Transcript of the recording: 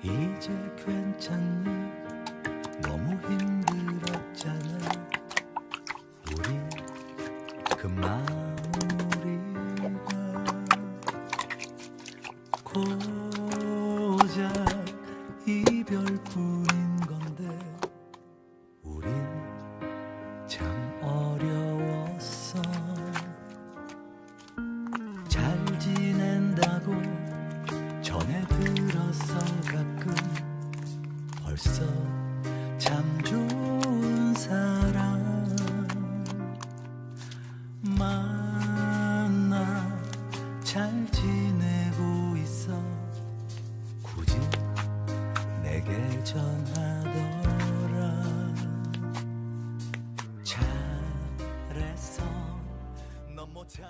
이제 괜찮니? 너무 힘들었잖아. 우리 그 마무리가 고작 이별뿐인 건데 우린 참 어려웠어. 잘 지낸다고 전해 들었어. 가끔 벌써 참 좋은 사람 만나 잘 지내고 있어. 굳이 내게 전하더라. 잘했어 넌 못 참